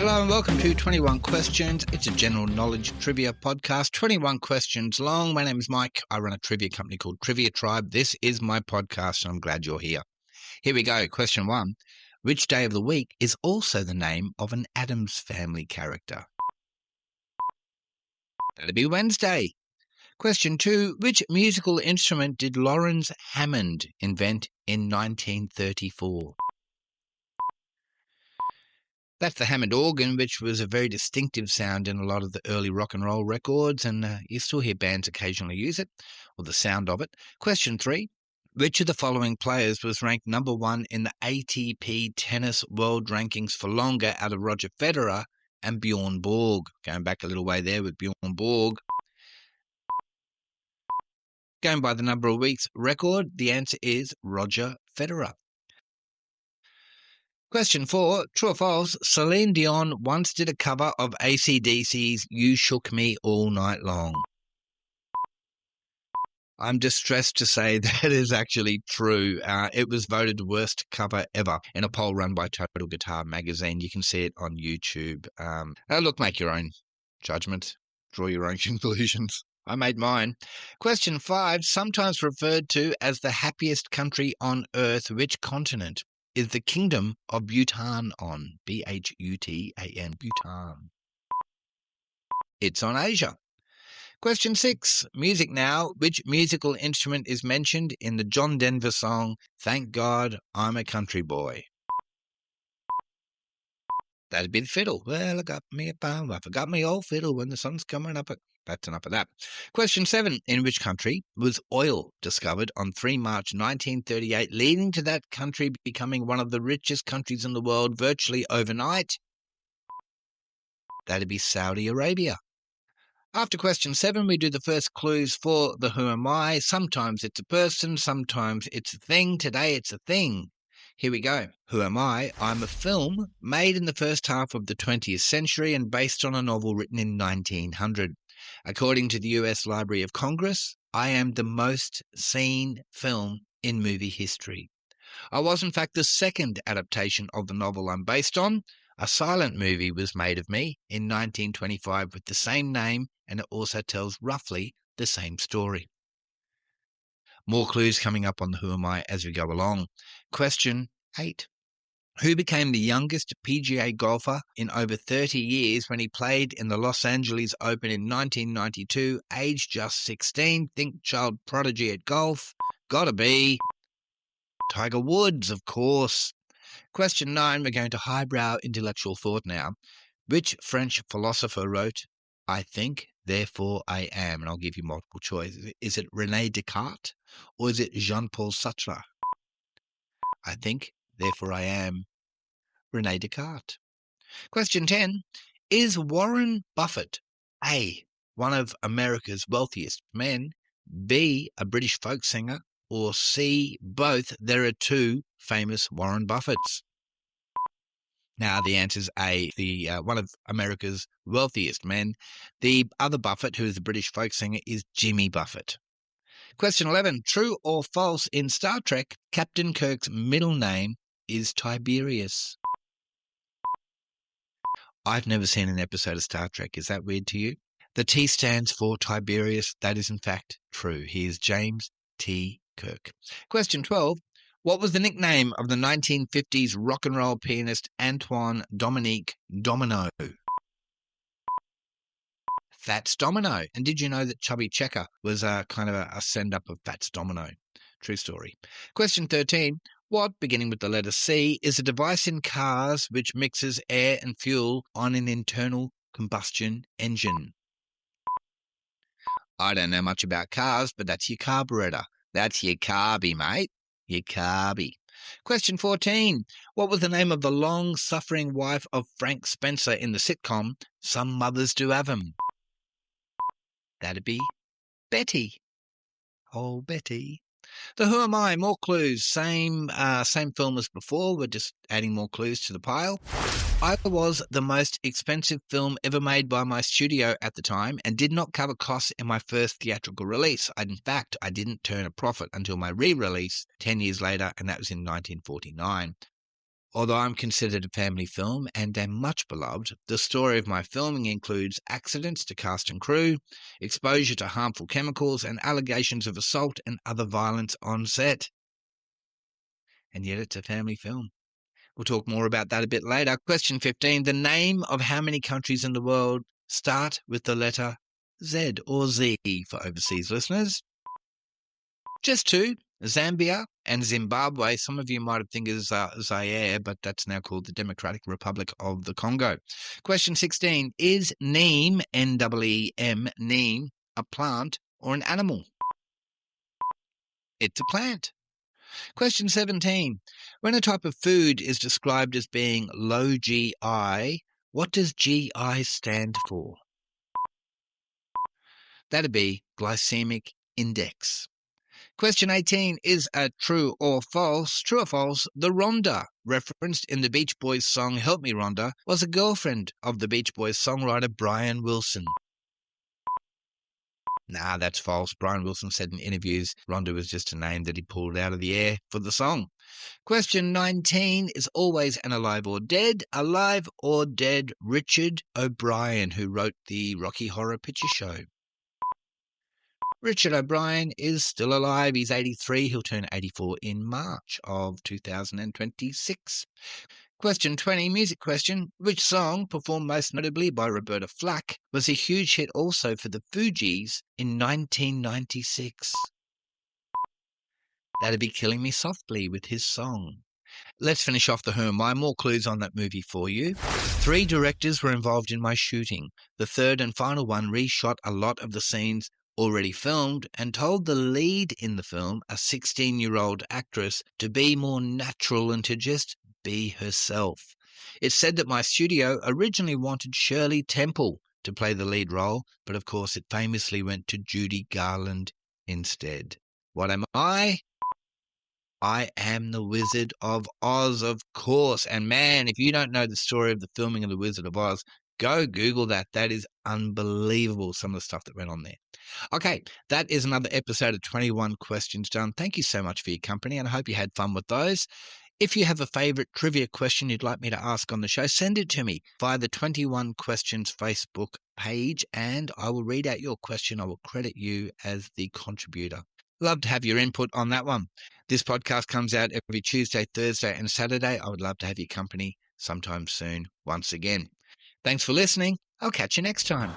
Hello and welcome to 21 Questions. It's a general knowledge trivia podcast, 21 questions long. My name is Mike. I run a trivia company called Trivia Tribe. This is my podcast and I'm glad you're here. Here we go. Question 1. Which day of the week is also the name of an Addams Family character? That'd be Wednesday. Question 2. Which musical instrument did Lawrence Hammond invent in 1934? That's the Hammond organ, which was a very distinctive sound in a lot of the early rock and roll records, and you still hear bands occasionally use it, or the sound of it. Question 3. Which of the following players was ranked number 1 in the ATP Tennis World Rankings for longer out of Roger Federer and Bjorn Borg? Going back a little way there with Bjorn Borg. Going by the number of weeks record, the answer is Roger Federer. Question 4. True or false? Celine Dion once did a cover of AC/DC's You Shook Me All Night Long. I'm distressed to say that is actually true. It was voted the worst cover ever in a poll run by Total Guitar magazine. You can see it on YouTube. Look, make your own judgment. Draw your own conclusions. I made mine. Question 5. Sometimes referred to as the happiest country on earth, which continent is the Kingdom of Bhutan on? Bhutan, Bhutan. It's on Asia. Question 6. Music now. Which musical instrument is mentioned in the John Denver song, Thank God I'm a Country Boy? That'd be the fiddle. Well, I got me a pound. I forgot me old fiddle when the sun's coming up. That's enough of that. Question 7. In which country was oil discovered on 3 March 1938, leading to that country becoming one of the richest countries in the world virtually overnight? That'd be Saudi Arabia. After question 7, we do the first clues for the Who Am I. Sometimes it's a person, sometimes it's a thing. Today it's a thing. Here we go. Who am I? I'm a film made in the first half of the 20th century and based on a novel written in 1900. According to the US Library of Congress, I am the most seen film in movie history. I was, in fact, the second adaptation of the novel I'm based on. A silent movie was made of me in 1925 with the same name, and it also tells roughly the same story. More clues coming up on the Who Am I as we go along. Question 8. Who became the youngest PGA golfer in over 30 years when he played in the Los Angeles Open in 1992, aged just 16? Think child prodigy at golf. Gotta be Tiger Woods, of course. Question 9, we're going to highbrow intellectual thought now. Which French philosopher wrote, I think, therefore I am? And I'll give you multiple choice. Is it René Descartes or is it Jean-Paul Sartre? I think, therefore I am, René Descartes. Question 10. Is Warren Buffett A, one of America's wealthiest men, B, a British folk singer, or C, both? There are 2 famous Warren Buffetts. Now, the answer is A, the one of America's wealthiest men. The other Buffett, who is the British folk singer, is Jimmy Buffett. Question 11. True or false? In Star Trek, Captain Kirk's middle name is Tiberius. I've never seen an episode of Star Trek. Is that weird to you? The T stands for Tiberius. That is, in fact, true. He is James T. Kirk. Question 12. What was the nickname of the 1950s rock and roll pianist Antoine Dominique Domino? Fats Domino. And did you know that Chubby Checker was kind of a send-up of Fats Domino? True story. Question 13. What, beginning with the letter C, is a device in cars which mixes air and fuel on an internal combustion engine? I don't know much about cars, but that's your carburetor. That's your carby, mate. Your carby. Question 14. What was the name of the long-suffering wife of Frank Spencer in the sitcom Some Mothers Do Have 'Em? That'd be Betty. Oh, Betty. The Who Am I? More clues. Same film as before. We're just adding more clues to the pile. I was the most expensive film ever made by my studio at the time and did not cover costs in my first theatrical release. In fact, I didn't turn a profit until my re-release 10 years later, and that was in 1949. Although I'm considered a family film and am much beloved, the story of my filming includes accidents to cast and crew, exposure to harmful chemicals, and allegations of assault and other violence on set. And yet it's a family film. We'll talk more about that a bit later. Question 15. The name of how many countries in the world start with the letter Z or Z for overseas listeners? Just two, Zambia and Zimbabwe. Some of you might have think is Zaire, but that's now called the Democratic Republic of the Congo. Question 16. Is neem, N-E-E-M, neem, a plant or an animal? It's a plant. Question 17. When a type of food is described as being low GI, what does GI stand for? That'd be glycemic index. Question 18 is a true or false. True or false, the Rhonda, referenced in the Beach Boys song Help Me Rhonda, was a girlfriend of the Beach Boys songwriter Brian Wilson. Nah, that's false. Brian Wilson said in interviews Rhonda was just a name that he pulled out of the air for the song. Question 19 is always an alive or dead. Alive or dead Richard O'Brien, who wrote the Rocky Horror Picture Show. Richard O'Brien is still alive. He's 83. He'll turn 84 in March of 2026. Question 20, music question. Which song, performed most notably by Roberta Flack, was a huge hit also for the Fugees in 1996? That'd be Killing Me Softly with his song. Let's finish off the Who Am I? More clues on that movie for you. 3 directors were involved in my shooting. The third and final one reshot a lot of the scenes already filmed and told the lead in the film, a 16-year-old actress, to be more natural and to just be herself. It's said that my studio originally wanted Shirley Temple to play the lead role, but of course it famously went to Judy Garland instead. What am I? I am the Wizard of Oz, of course. And man, if you don't know the story of the filming of the Wizard of Oz, go Google that. That is unbelievable, some of the stuff that went on there. Okay, that is another episode of 21 Questions Done. Thank you so much for your company, and I hope you had fun with those. If you have a favourite trivia question you'd like me to ask on the show, send it to me via the 21 Questions Facebook page, and I will read out your question. I will credit you as the contributor. Love to have your input on that one. This podcast comes out every Tuesday, Thursday, and Saturday. I would love to have your company sometime soon once again. Thanks for listening. I'll catch you next time.